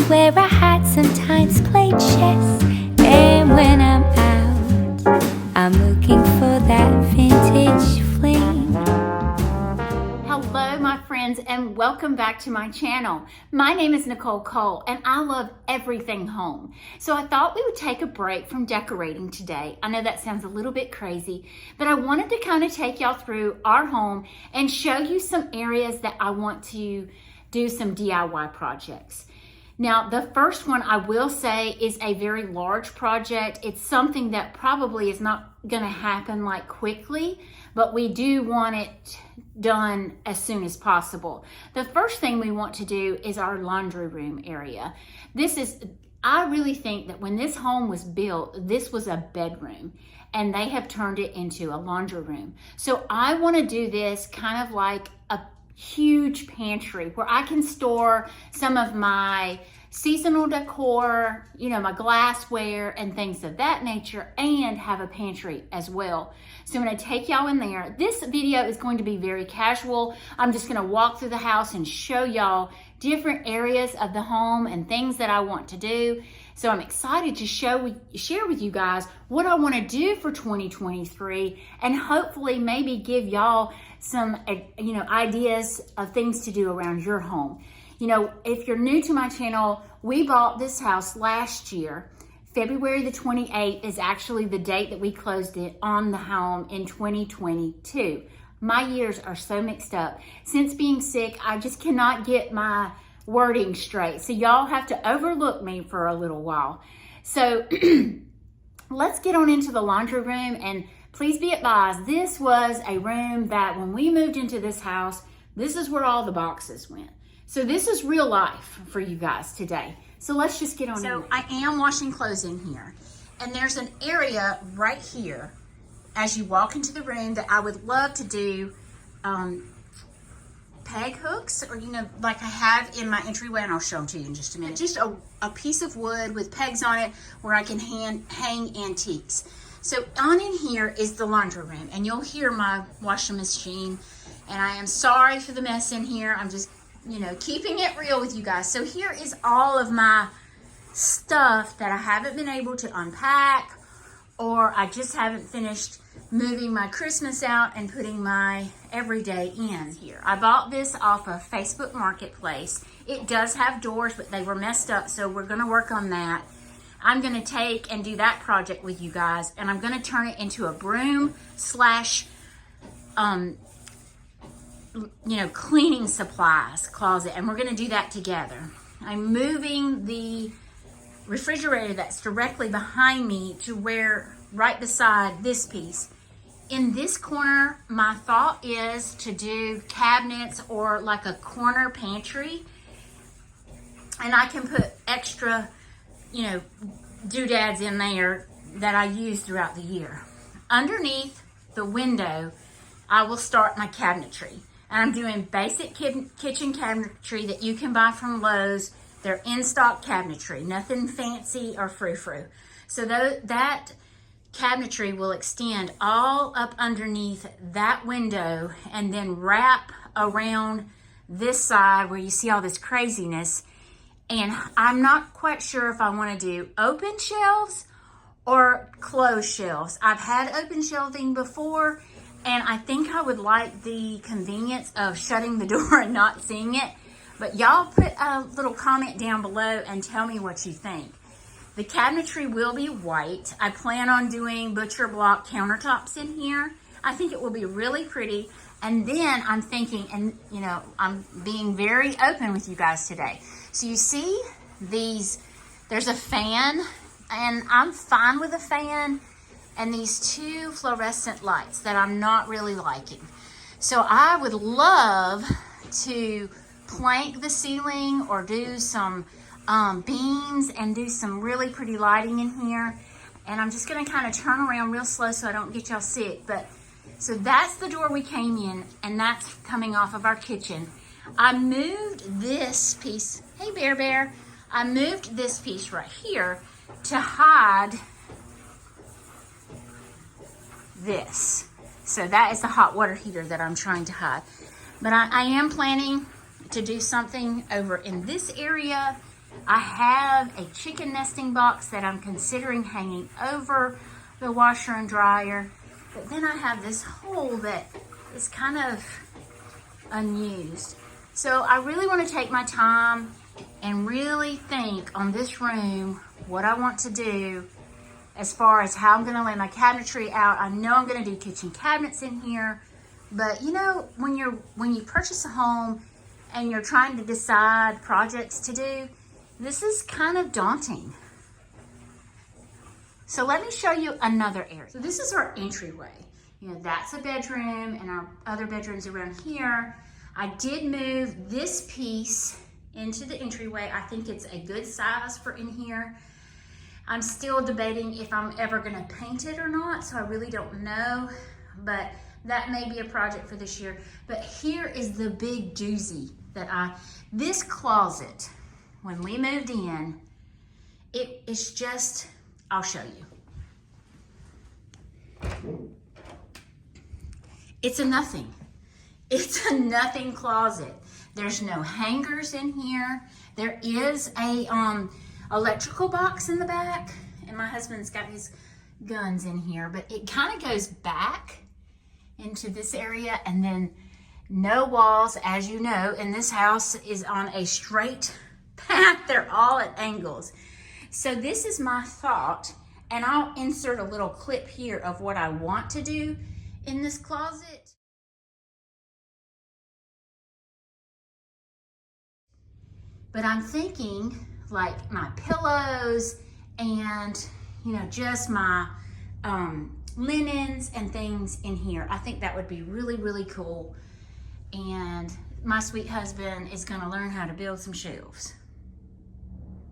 wear a hat, sometimes play chess. And when I'm out, I'm looking for that vintage fling. Hello my friends, and welcome back to my channel. My name is Nicole Cole and I love everything home. So I thought we would take a break from decorating today. I know that sounds a little bit crazy, but I wanted to kind of take y'all through our home and show you some areas that I want to do some DIY projects. Now, the first one I will say is a very large project. It's something that probably is not gonna happen like quickly, but we do want it done as soon as possible. The first thing we want to do is our laundry room area. I really think that when this home was built, this was a bedroom and they have turned it into a laundry room. So I wanna do this kind of like a huge pantry where I can store some of my seasonal decor, my glassware and things of that nature, and have a pantry as well. So I'm gonna take y'all in there. This video is going to be very casual. I'm just gonna walk through the house and show y'all different areas of the home and things that I want to do. So I'm excited to share with you guys what I wanna do for 2023 and hopefully maybe give y'all some ideas of things to do around your home. If you're new to my channel, we bought this house last year. February the 28th is actually the date that we closed it on the home in 2022. My years are so mixed up. Since being sick, I just cannot get my wording straight. So y'all have to overlook me for a little while. So let's get on into the laundry room, and please be advised, this was a room that when we moved into this house, this is where all the boxes went. So this is real life for you guys today. So let's just get on in. So I am washing clothes in here, and there's an area right here as you walk into the room that I would love to do peg hooks, or like I have in my entryway, and I'll show them to you in just a minute. Just a piece of wood with pegs on it where I can hang antiques. So on in here is the laundry room, and you'll hear my washing machine, and I am sorry for the mess in here. I'm just keeping it real with you guys. So here is all of my stuff that I haven't been able to unpack, or I just haven't finished moving my Christmas out and putting my everyday in here. I bought this off of Facebook Marketplace. It does have doors, but they were messed up, so we're gonna work on that. I'm gonna take and do that project with you guys, and I'm gonna turn it into a broom slash cleaning supplies closet, and we're gonna do that together. I'm moving the refrigerator that's directly behind me to where right beside this piece. In this corner, my thought is to do cabinets or like a corner pantry, and I can put extra doodads in there that I use throughout the year. Underneath the window, I will start my cabinetry. And I'm doing basic kitchen cabinetry that you can buy from Lowe's. They're in-stock cabinetry, nothing fancy or frou-frou. So that cabinetry will extend all up underneath that window and then wrap around this side where you see all this craziness. And I'm not quite sure if I want to do open shelves or closed shelves. I've had open shelving before, and I think I would like the convenience of shutting the door and not seeing it. But y'all put a little comment down below and tell me what you think. The cabinetry will be white. I plan on doing butcher block countertops in here. I think it will be really pretty. And then I'm thinking, and I'm being very open with you guys today. So you see there's a fan, and I'm fine with a fan, and these two fluorescent lights that I'm not really liking. So I would love to plank the ceiling or do some beams and do some really pretty lighting in here. And I'm just gonna kind of turn around real slow so I don't get y'all sick. But so that's the door we came in, and that's coming off of our kitchen. I moved this piece, hey Bear. I moved this piece right here to hide this. So that is the hot water heater that I'm trying to hide. But I am planning to do something over in this area I have a chicken nesting box that I'm considering hanging over the washer and dryer. But then I have this hole that is kind of unused. So I really want to take my time and really think on this room, what I want to do as far as how I'm going to lay my cabinetry out. I know I'm going to do kitchen cabinets in here, but you know, when you purchase a home and you're trying to decide projects to do, this is kind of daunting. So let me show you another area. So this is our entryway. You know, that's a bedroom and our other bedrooms around here. I did move this piece into the entryway. I think it's a good size for in here. I'm still debating if I'm ever gonna paint it or not, so I really don't know, but that may be a project for this year. But here is the big doozy this closet, when we moved in, it's just, I'll show you. It's a nothing. It's a nothing closet. There's no hangers in here. There is a electrical box in the back, and my husband's got his guns in here, but it kind of goes back into this area, and then no walls, as you know, and this house is on a straight path. They're all at angles. So this is my thought, and I'll insert a little clip here of what I want to do in this closet. But I'm thinking like my pillows and, you know, just my linens and things in here. I think that would be really, really cool. And my sweet husband is gonna learn how to build some shelves.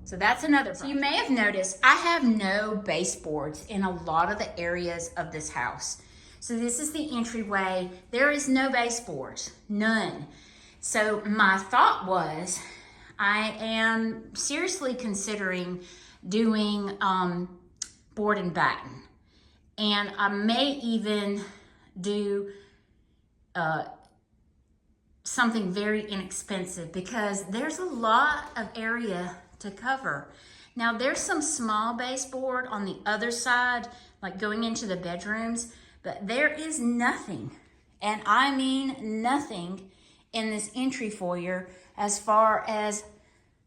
So that's another project. So you may have noticed I have no baseboards in a lot of the areas of this house. So this is the entryway. There is no baseboards, none. So my thought was, I am seriously considering doing board and batten. And I may even do something very inexpensive because there's a lot of area to cover. Now there's some small baseboard on the other side, like going into the bedrooms, but there is nothing, and I mean nothing, in this entry foyer as far as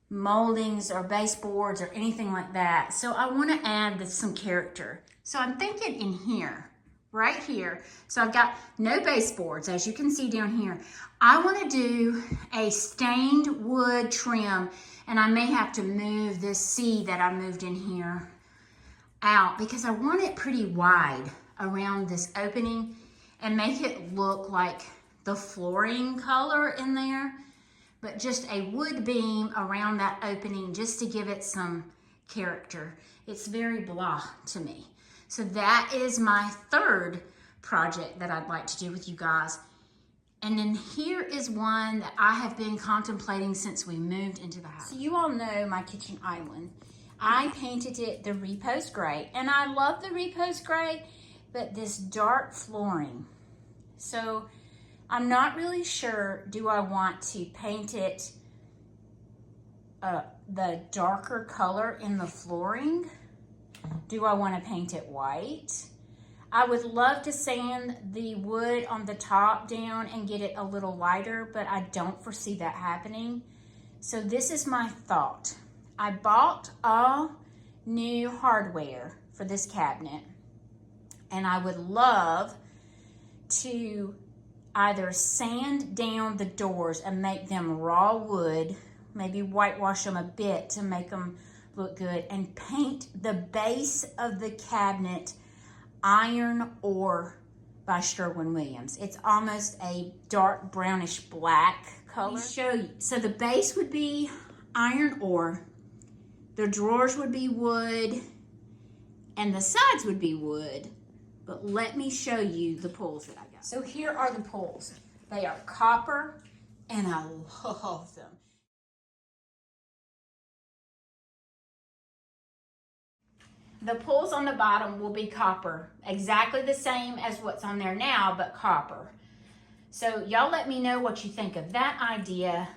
moldings or baseboards or anything like that. So I want to add some character. So I'm thinking in here, right here. So I've got no baseboards, as you can see down here. I want to do a stained wood trim, and I may have to move this C that I moved in here out because I want it pretty wide around this opening and make it look like the flooring color in there, but just a wood beam around that opening just to give it some character. It's very blah to me. So that is my third project that I'd like to do with you guys. And then here is one that I have been contemplating since we moved into the house. So you all know my kitchen island. I painted it the repose gray, and I love the repose gray, but this dark flooring. So I'm not really sure, do I want to paint it the darker color in the flooring? Do I want to paint it white? I would love to sand the wood on the top down and get it a little lighter, but I don't foresee that happening. So this is my thought. I bought all new hardware for this cabinet, and I would love to either sand down the doors and make them raw wood, maybe whitewash them a bit to make them look good, and paint the base of the cabinet iron ore by Sherwin-Williams. It's almost a dark brownish black color. Let me show you. So the base would be iron ore, the drawers would be wood, and the sides would be wood. But let me show you the pulls that I got. So here are the pulls. They are copper, and I love them. The pulls on the bottom will be copper, exactly the same as what's on there now, but copper. So y'all let me know what you think of that idea.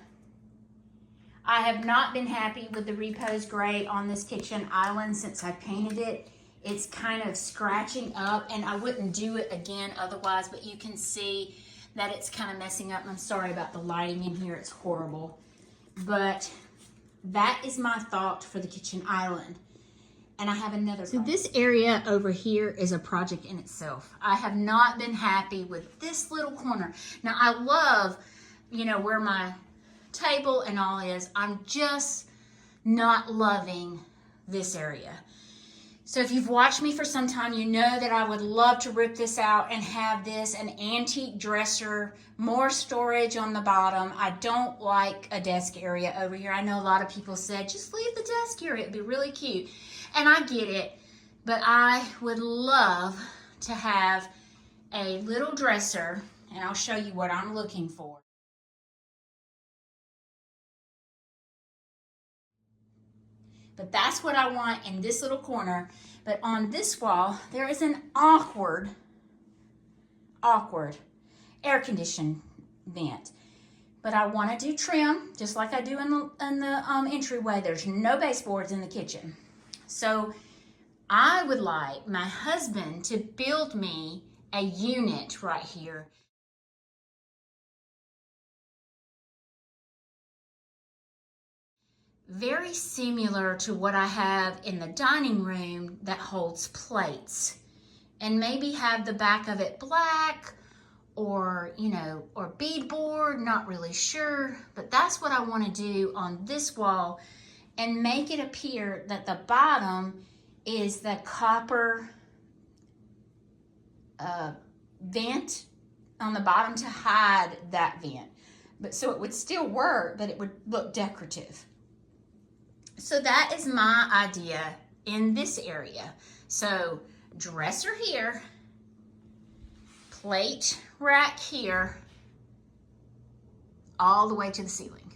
I have not been happy with the repose gray on this kitchen island since I painted it. It's kind of scratching up, and I wouldn't do it again otherwise, but you can see that it's kind of messing up. I'm sorry about the lighting in here, it's horrible. But that is my thought for the kitchen island. And I have another. So this area over here is a project in itself. I have not been happy with this little corner. Now I love, where my table and all is. I'm just not loving this area. So if you've watched me for some time, you know that I would love to rip this out and have this an antique dresser, more storage on the bottom. I don't like a desk area over here. I know a lot of people said, just leave the desk area, it'd be really cute. And I get it, but I would love to have a little dresser, and I'll show you what I'm looking for. But that's what I want in this little corner. But on this wall, there is an awkward air conditioning vent. But I want to do trim, just like I do in the entryway. There's no baseboards in the kitchen. So I would like my husband to build me a unit right here. Very similar to what I have in the dining room that holds plates, and maybe have the back of it black or or beadboard, not really sure, but that's what I want to do on this wall, and make it appear that the bottom is the copper vent on the bottom to hide that vent, but so it would still work, but it would look decorative. So that is my idea in this area. So dresser here, plate rack here, all the way to the ceiling.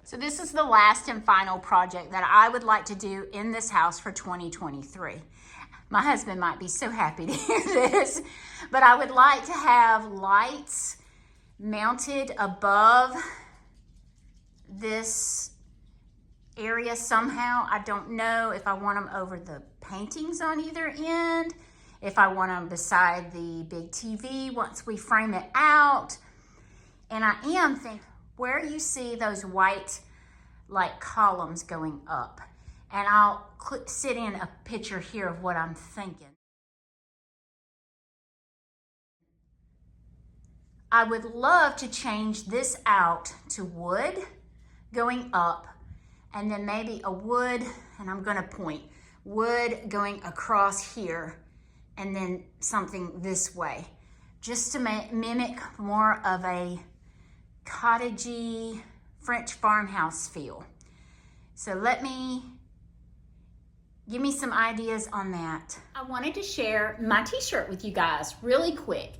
So this is the last and final project that I would like to do in this house for 2023. My husband might be so happy to hear this, but I would like to have lights mounted above this area somehow. I don't know if I want them over the paintings on either end, if I want them beside the big TV once we frame it out. And I am thinking where you see those white like columns going up, and I'll sit in a picture here of what I'm thinking. I would love to change this out to wood going up, and then maybe a wood, and I'm gonna point, wood going across here, and then something this way, just to mimic more of a cottagey French farmhouse feel. So give me some ideas on that. I wanted to share my t-shirt with you guys really quick.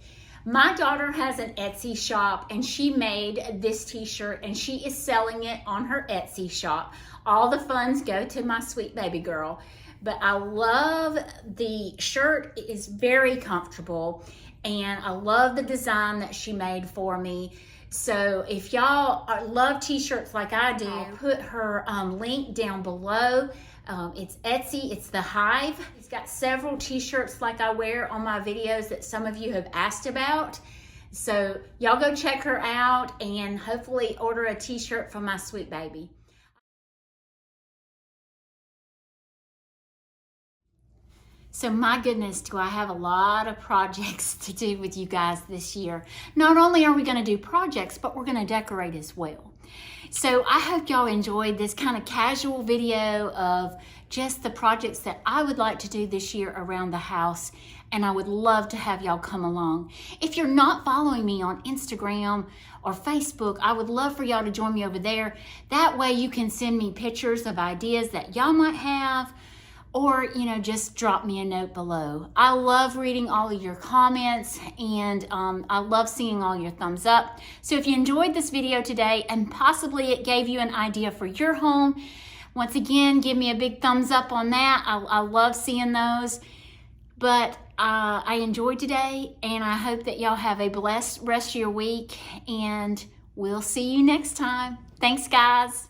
My daughter has an Etsy shop, and she made this t-shirt, and she is selling it on her Etsy shop. All the funds go to my sweet baby girl. But I love the shirt. It is very comfortable, and I love the design that she made for me. So if y'all love t-shirts like I do, I'll put her link down below. It's Etsy, it's the Hive. It's got several t-shirts like I wear on my videos that some of you have asked about. So y'all go check her out and hopefully order a t-shirt for my sweet baby. So my goodness, do I have a lot of projects to do with you guys this year. Not only are we gonna do projects, but we're gonna decorate as well. So I hope y'all enjoyed this kind of casual video of just the projects that I would like to do this year around the house, and I would love to have y'all come along. If you're not following me on Instagram or Facebook, I would love for y'all to join me over there. That way you can send me pictures of ideas that y'all might have, or just drop me a note below. I love reading all of your comments, and I love seeing all your thumbs up. So if you enjoyed this video today and possibly it gave you an idea for your home, once again, give me a big thumbs up on that. I love seeing those. But I enjoyed today, and I hope that y'all have a blessed rest of your week, and we'll see you next time. Thanks, guys.